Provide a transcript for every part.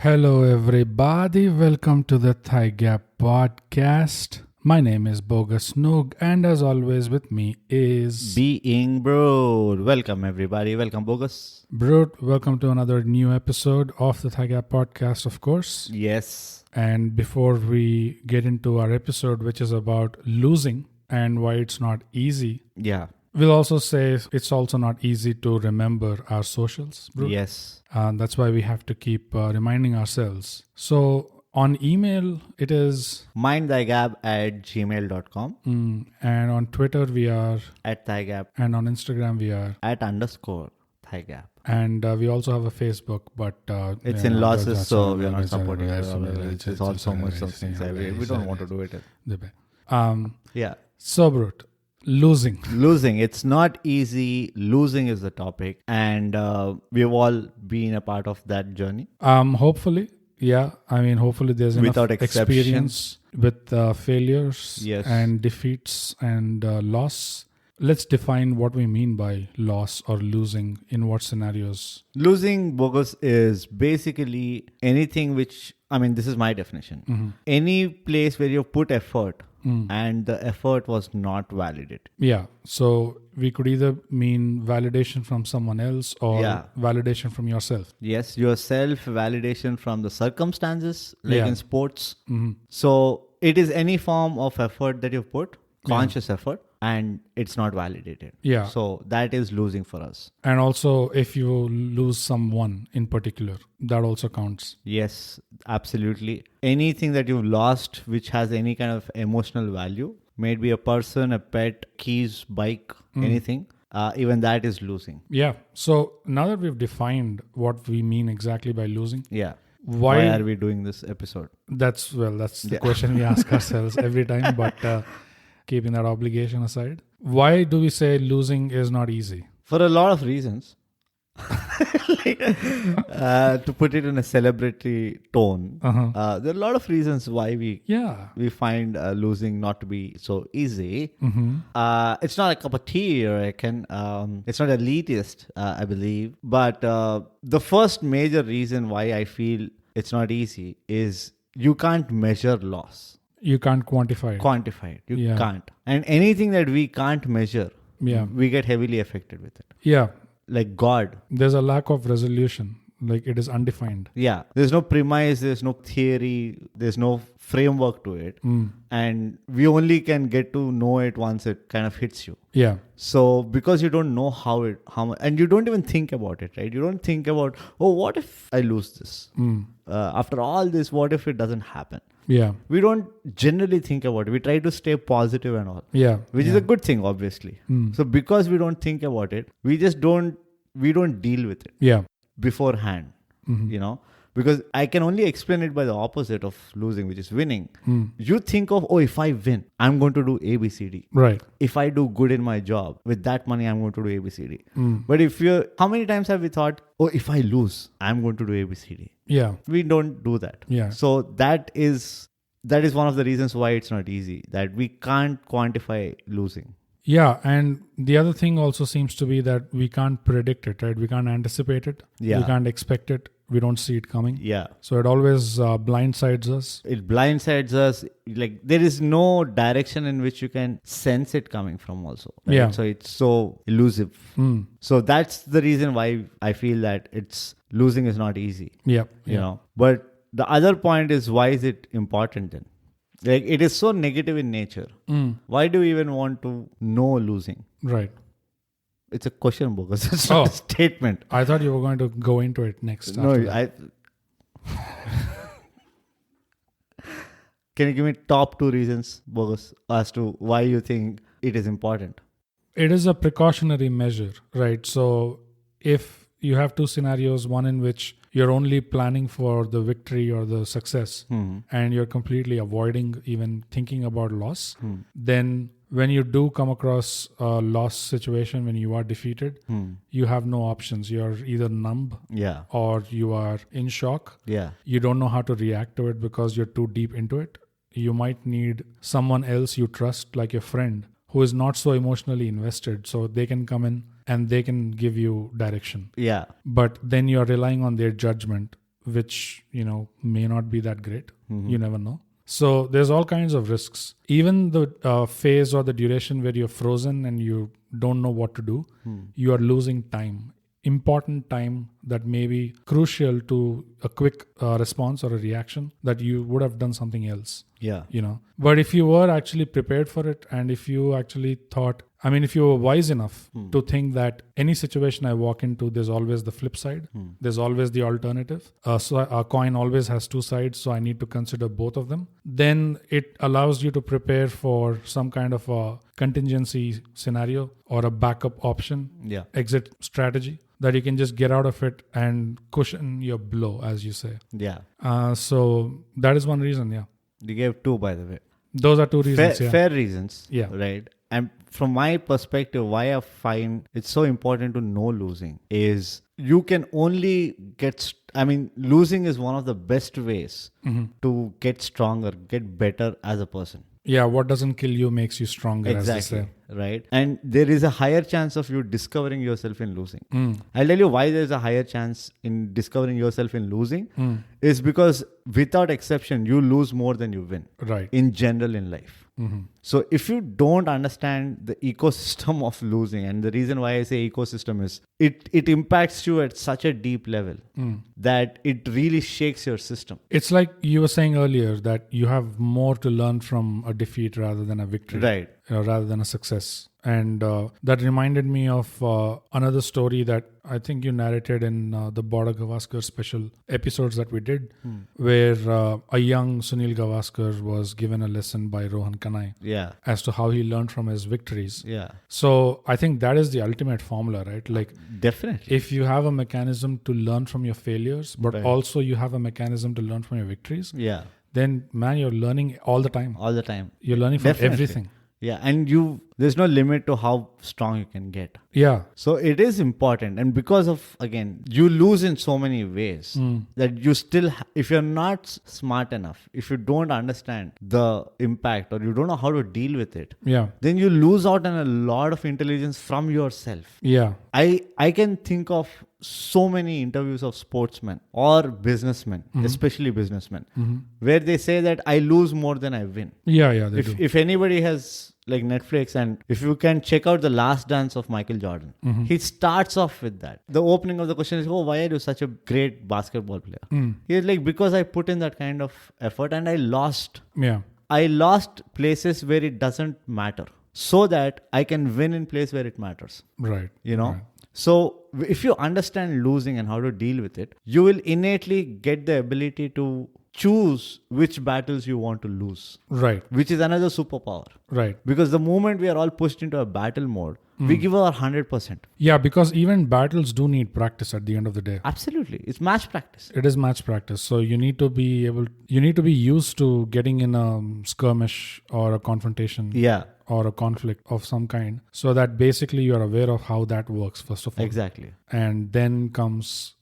Hello, everybody. Welcome to the ThyGap podcast. My name is Bogus Noog, and as always, with me is Being Bro. Welcome, everybody. Welcome, Bogus. Brute. Welcome to another new episode of the ThyGap podcast, of course. Yes. And before we get into our episode, which is about losing and why it's not easy, Yeah. we'll also say it's also not easy to remember our socials, Brute. Yes. That's why we have to keep reminding ourselves. So on email, it is mindthygap@gmail.com. And on Twitter, we are, At ThyGap. and on Instagram, we are, @_ThyGap. and we also have a Facebook, but It's in losses, so we are not supporting it. It's all so much something. We don't want to do it. Yeah. So, Brute, losing. Losing. It's not easy. Losing is the topic. And we've all been a part of that journey. Hopefully, yeah. I mean, hopefully there's enough Without exception. experience with failures Yes. and defeats and loss. Let's define what we mean by loss or losing in what scenarios. Losing, Bogus, is basically anything which, this is my definition. Any place where you put effort and the effort was not validated. Yeah. So we could either mean validation from someone else or validation from yourself. Yes, your self-validation from the circumstances, like Yeah. in sports. So it is any form of effort that you put, conscious effort, and it's not validated. Yeah. So that is losing for us. And also, if you lose someone in particular, that also counts. Yes, absolutely. Anything that you've lost which has any kind of emotional value, may it be a person, a pet, keys, bike, anything, even that is losing. Yeah. So now that we've defined what we mean exactly by losing, Yeah. why are we doing this episode? that's the question we ask ourselves every time, but keeping that obligation aside, why do we say losing is not easy? For a lot of reasons. To put it in a celebratory tone, there are a lot of reasons why we find losing not to be so easy. It's not a cup of tea, or it's not elitist, I believe. But the first major reason why I feel it's not easy is you can't measure loss. You can't quantify it. You can't. And anything that we can't measure, we get heavily affected with it. Yeah. Like God. There's a lack of resolution. Like it is undefined. Yeah. There's no premise, there's no theory, there's no framework to it. And we only can get to know it once it kind of hits you. Yeah. So because you don't know how and you don't even think about it, right? You don't think about, what if I lose this? After all this, what if it doesn't happen? Yeah. We don't generally think about it. We try to stay positive and all. Yeah. Which is a good thing, obviously. So because we don't think about it, we don't deal with it. Yeah. Beforehand, because I can only explain it by the opposite of losing, which is winning. You think of, if I win, I'm going to do A, B, C, D. Right. If I do good in my job, with that money, I'm going to do A, B, C, D. But how many times have we thought, if I lose, I'm going to do A, B, C, D? Yeah. We don't do that. Yeah. So that is one of the reasons why it's not easy, that we can't quantify losing. Yeah, and the other thing also seems to be that we can't predict it, right? We can't anticipate it. Yeah. We can't expect it. We don't see it coming. Yeah. So it always blindsides us. It blindsides us. Like there is no direction in which you can sense it coming from also. Right? Yeah. So it's so elusive. So that's the reason why I feel that losing is not easy. Yeah. You know. But the other point is, why is it important then? Like it is so negative in nature. Why do we even want to know losing? Right. It's a question, Bogus. It's not a statement. I thought you were going to go into it next. No, Can you give me top 2 reasons, Bogus, as to why you think it is important? It is a precautionary measure, right? So if you have 2 scenarios, one in which you're only planning for the victory or the success and you're completely avoiding even thinking about loss, then when you do come across a loss situation, when you are defeated, you have no options. You're either numb or you are in shock. Yeah. You don't know how to react to it because you're too deep into it. You might need someone else you trust, like your friend, who is not so emotionally invested, so they can come in and they can give you direction. Yeah. But then you're relying on their judgment, which, may not be that great. You never know. So there's all kinds of risks. Even the phase or the duration where you're frozen and you don't know what to do, you are losing time. Important time that may be crucial to a quick response or a reaction that you would have done something else. Yeah. But if you were actually prepared for it, and if you actually thought, if you were wise enough to think that any situation I walk into, there's always the flip side. There's always the alternative. So a coin always has two sides. So I need to consider both of them. Then it allows you to prepare for some kind of a contingency scenario or a backup option, exit strategy, that you can just get out of it and cushion your blow, as you say. Yeah. So that is one reason, You gave two, by the way. Those are two reasons. Fair reasons. Yeah. Right. And from my perspective, why I find it's so important to know losing is you can only losing is one of the best ways to get stronger, get better as a person. Yeah, what doesn't kill you makes you stronger, exactly, as they say. Right? And there is a higher chance of you discovering yourself in losing. I'll tell you why there's a higher chance in discovering yourself in losing is because without exception, you lose more than you win. Right. In general in life. So if you don't understand the ecosystem of losing, and the reason why I say ecosystem is it impacts you at such a deep level that it really shakes your system. It's like you were saying earlier that you have more to learn from a defeat rather than a victory. Right. Rather than a success. And that reminded me of another story that I think you narrated in the Border Gavaskar special episodes that we did, where a young Sunil Gavaskar was given a lesson by Rohan Kanai as to how he learned from his victories. Yeah. So I think that is the ultimate formula, right? Like, definitely. If you have a mechanism to learn from your failures, but also you have a mechanism to learn from your victories, then man, you're learning all the time. All the time. You're learning from everything. Yeah, and there's no limit to how strong you can get. Yeah. So it is important. And because of, again, you lose in so many ways that you still, if you're not smart enough, if you don't understand the impact or you don't know how to deal with it, then you lose out on a lot of intelligence from yourself. Yeah. I can think of so many interviews of sportsmen or businessmen, especially businessmen, where they say that I lose more than I win. Yeah, If anybody has like Netflix, and if you can check out The Last Dance of Michael Jordan, he starts off with that. The opening of the question is, why are you such a great basketball player? He's like, because I put in that kind of effort and I lost. Yeah. I lost places where it doesn't matter so that I can win in place where it matters. Right. Right. So if you understand losing and how to deal with it, you will innately get the ability to choose which battles you want to lose. Right. Which is another superpower. Right. Because the moment we are all pushed into a battle mode, we give our 100%. Yeah, because even battles do need practice at the end of the day. Absolutely. It's match practice. It is match practice. So you need to be used to getting in a skirmish or a confrontation. Yeah. Or a conflict of some kind, so that basically you're aware of how that works, first of all. Exactly. And then comes,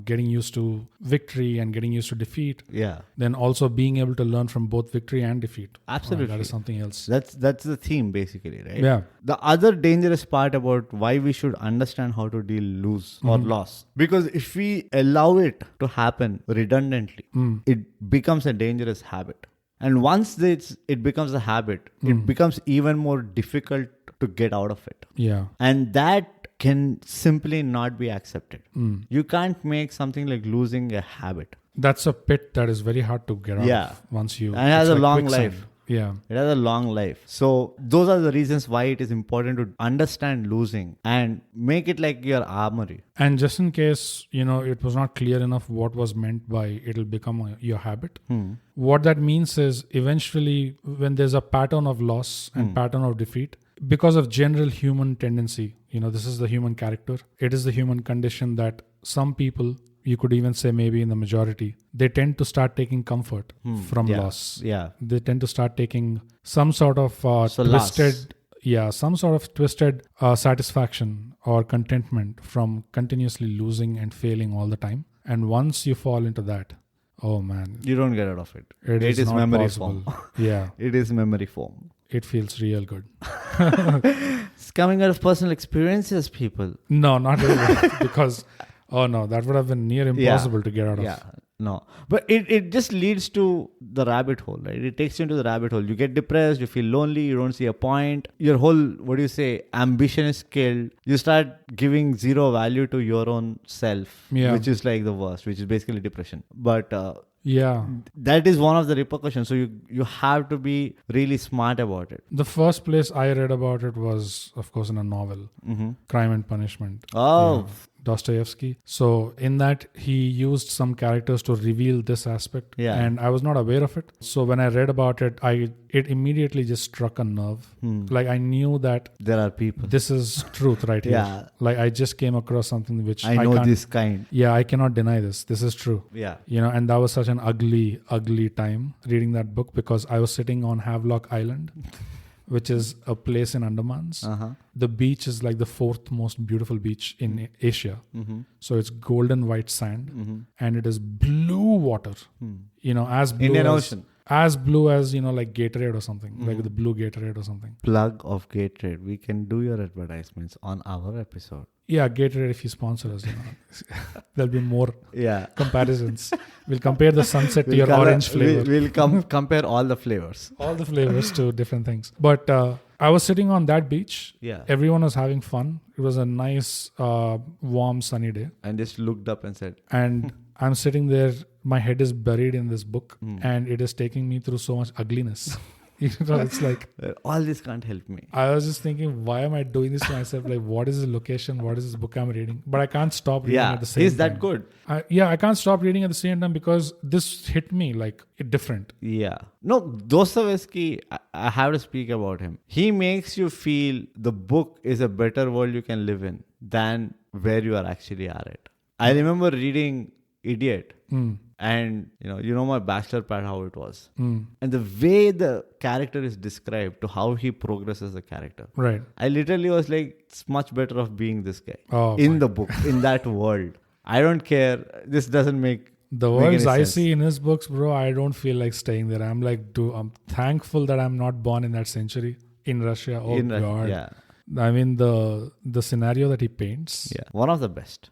getting used to victory and getting used to defeat. Yeah. Then also being able to learn from both victory and defeat. Absolutely. That is something else. That's the theme, basically, right? Yeah. The other dangerous part about why we should understand how to deal lose or loss. Because if we allow it to happen redundantly, it becomes a dangerous habit. And once it becomes a habit, it becomes even more difficult to get out of it. Yeah. And that can simply not be accepted. You can't make something like losing a habit. That's a pit that is very hard to get out of once you... And it has a long life. Yeah. It has a long life. So those are the reasons why it is important to understand losing and make it like your armory. And just in case, it was not clear enough what was meant by it'll become your habit. What that means is eventually when there's a pattern of loss and pattern of defeat, because of general human tendency, this is the human character. It is the human condition that some people, you could even say maybe in the majority, they tend to start taking comfort from loss. Yeah. They tend to start taking some sort of twisted satisfaction or contentment from continuously losing and failing all the time. And once you fall into that, oh man, you don't get out of it. It is not memory possible. foam. Yeah. It is memory foam. It feels real good. It's coming out of personal experiences, people. No, not really. Because, oh no, that would have been near impossible to get out of. Yeah. No. But it just leads to the rabbit hole, right? It takes you into the rabbit hole. You get depressed, you feel lonely, you don't see a point. Your whole, ambition is killed. You start giving zero value to your own self, which is like the worst, which is basically depression. But that is one of the repercussions. So you have to be really smart about it. The first place I read about it was, of course, in a novel, Crime and Punishment. Dostoevsky. So in that, he used some characters to reveal this aspect, and I was not aware of it. So when I read about it, it immediately just struck a nerve. Like I knew that there are people. This is truth right here. Like I just came across something which I know this kind. Yeah, I cannot deny this. This is true. Yeah. And that was such an ugly, ugly time reading that book because I was sitting on Havelock Island. Which is a place in Andamans. The beach is like the fourth most beautiful beach in Asia. So it's golden white sand and it is blue water. As blue Indian as, Ocean. As blue as, like Gatorade or something, like the blue Gatorade or something. Plug of Gatorade. We can do your advertisements on our episode. Yeah, Gatorade, if you sponsor us, there'll be more comparisons. We'll compare the sunset to your orange flavor. We'll compare all the flavors. All the flavors to different things. But I was sitting on that beach. Yeah. Everyone was having fun. It was a nice, warm, sunny day. And just looked up and said... And I'm sitting there. My head is buried in this book. And it is taking me through so much ugliness. It's like... all this can't help me. I was just thinking, why am I doing this to myself? Like, what is the location? What is this book I'm reading? But I can't stop reading at the same time. He's that good. I can't stop reading at the same time because this hit me like different. Yeah. No, Dostoevsky, I have to speak about him. He makes you feel the book is a better world you can live in than where you are actually at it. I remember reading Idiot. And my bachelor pad, how it was. And the way the character is described to how he progresses the character. Right. I literally was like, it's much better of being this guy in the book, in that world. I don't care. This doesn't make the worlds I see in his books, bro. I don't feel like staying there. I'm like, I'm thankful that I'm not born in that century in Russia. Oh, God. Yeah. I mean, the scenario that he paints. Yeah. One of the best,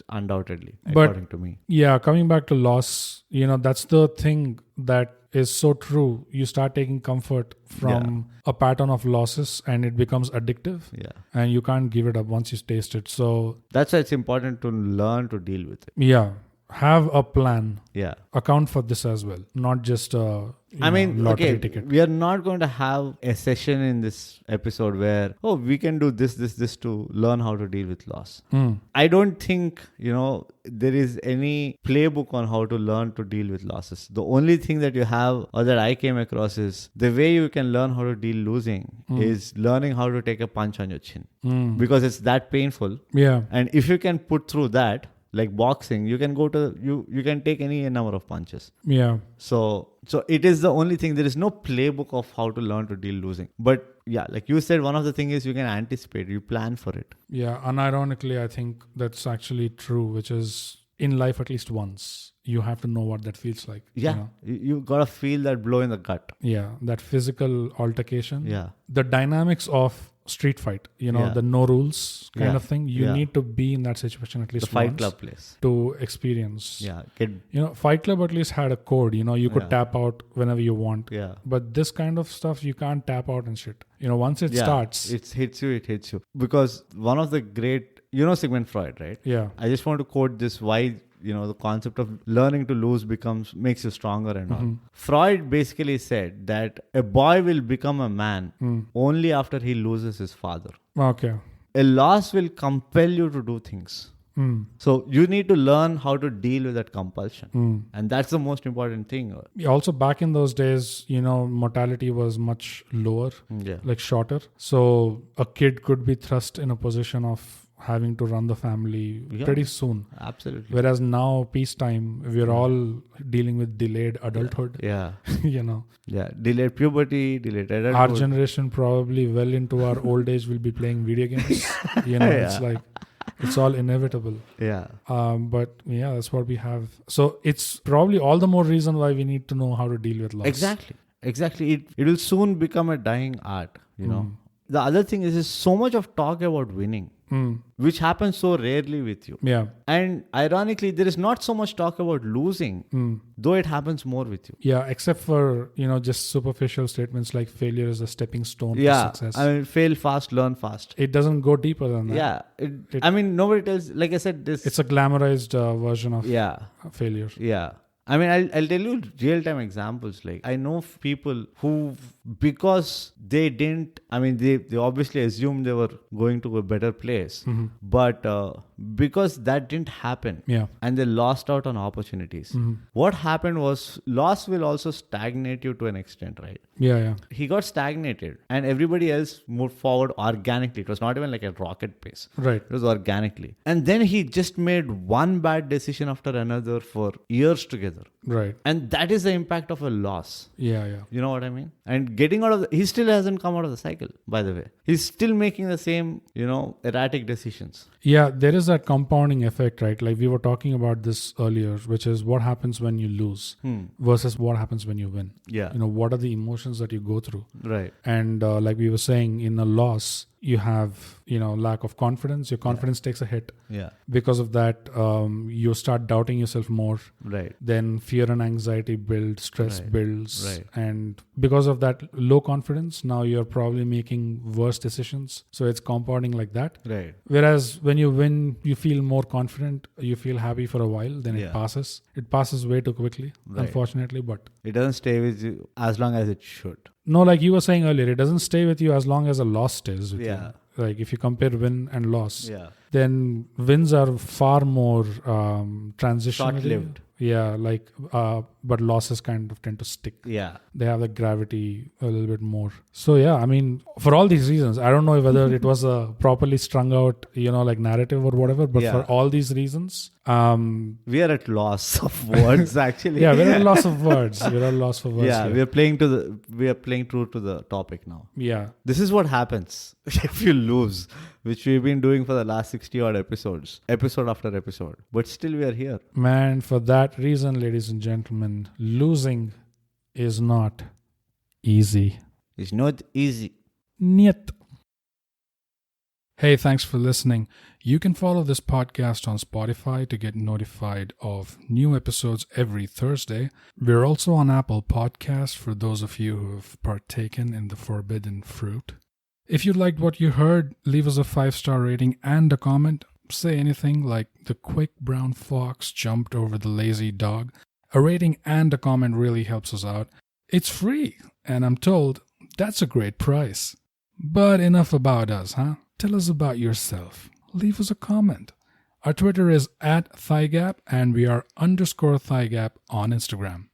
undoubtedly, according to me. Yeah. Coming back to loss, that's the thing that is so true. You start taking comfort from a pattern of losses and it becomes addictive. Yeah. And you can't give it up once you taste it. So that's why it's important to learn to deal with it. Yeah. Have a plan. Yeah. Account for this as well. Not just lottery ticket. We are not going to have a session in this episode where, we can do this to learn how to deal with loss. I don't think, there is any playbook on how to learn to deal with losses. The only thing that you have or that I came across is the way you can learn how to deal losing is learning how to take a punch on your chin. Because it's that painful. Yeah. And if you can put through that, like boxing, you can go to you can take any number of punches. Yeah. So it is the only thing. There is no playbook of how to learn to deal losing. But yeah, like you said, one of the things is you can anticipate, you plan for it. Yeah, unironically, I think that's actually true, which is in life at least once. You have to know what that feels like. Yeah, you gotta feel that blow in the gut. Yeah, that physical altercation. Yeah. The dynamics of street fight, the no rules kind of thing. You need to be in that situation at least the Fight once Club place to experience. Yeah. Fight Club at least had a code. You could tap out whenever you want. Yeah. But this kind of stuff, you can't tap out and shit. Once it starts. It hits you. Because one of the great, Sigmund Freud, right? Yeah. I just want to quote this, why the concept of learning to lose makes you stronger and all. Freud basically said that a boy will become a man only after he loses his father. Okay. A loss will compel you to do things. So you need to learn how to deal with that compulsion. And that's the most important thing. Also, back in those days, mortality was much lower, like shorter. So a kid could be thrust in a position of having to run the family pretty soon. Absolutely. Whereas now, peacetime, we're all dealing with delayed adulthood. Yeah. Yeah. Delayed puberty, delayed adulthood. Our generation probably well into our old age will be playing video games. It's like, it's all inevitable. Yeah. But yeah, that's what we have. So it's probably all the more reason why we need to know how to deal with loss. Exactly. It will soon become a dying art, the other thing is so much of talk about winning, which happens so rarely with you. Yeah. And ironically, there is not so much talk about losing, though it happens more with you. Yeah, except for, just superficial statements like failure is a stepping stone to success. I mean, fail fast, learn fast. It doesn't go deeper than that. Yeah. I mean, nobody tells, like I said, this. It's a glamorized version of failure. Yeah. I mean, I'll tell you real-time examples. Like, I know people who, because they didn't, I mean, they obviously assumed they were going to a better place. But because that didn't happen, and they lost out on opportunities. What happened was, loss will also stagnate you to an extent, right? Yeah. He got stagnated, and everybody else moved forward organically. It was not even like a rocket pace. Right. It was organically. And then he just made one bad decision after another for years together. Right. And that is the impact of a loss. Yeah. You know what I mean? And getting out of he still hasn't come out of the cycle, by the way. He's still making the same, erratic decisions. Yeah, there is that compounding effect, right? Like we were talking about this earlier, which is what happens when you lose versus what happens when you win. Yeah. What are the emotions that you go through? Right. And like we were saying, in a loss, you have, lack of confidence. Your confidence takes a hit. Yeah. Because of that, you start doubting yourself more. Right. Then fear and anxiety build, stress builds. Right. And because of that low confidence, now you're probably making worse decisions. So it's compounding like that. Right. Whereas when you win, you feel more confident, you feel happy for a while, then it passes. It passes way too quickly, unfortunately, but it doesn't stay with you as long as it should. No, like you were saying earlier, it doesn't stay with you as long as a loss stays with you. Yeah. Like if you compare win and loss, then wins are far more transitional. Short-lived. Yeah, but losses kind of tend to stick. Yeah. They have the gravity a little bit more. So yeah, I mean, for all these reasons, I don't know whether it was a properly strung out, narrative or whatever, but for all these reasons, we are at loss of words actually. Yeah, we're at loss of words. We're at loss of words. Yeah, here. we are playing true to the topic now. Yeah. This is what happens if you lose, which we've been doing for the last 60 odd episodes, episode after episode. But still we are here. Man, for that reason, ladies and gentlemen, losing is not easy. It's not easy. Niet. Hey, thanks for listening. You can follow this podcast on Spotify to get notified of new episodes every Thursday. We're also on Apple Podcasts for those of you who have partaken in the forbidden fruit. If you liked what you heard, leave us a 5-star rating and a comment. Say anything like the quick brown fox jumped over the lazy dog. A rating and a comment really helps us out. It's free, and I'm told that's a great price. But enough about us, huh? Tell us about yourself. Leave us a comment. Our Twitter is @ThyGap, and we are _ThyGap on Instagram.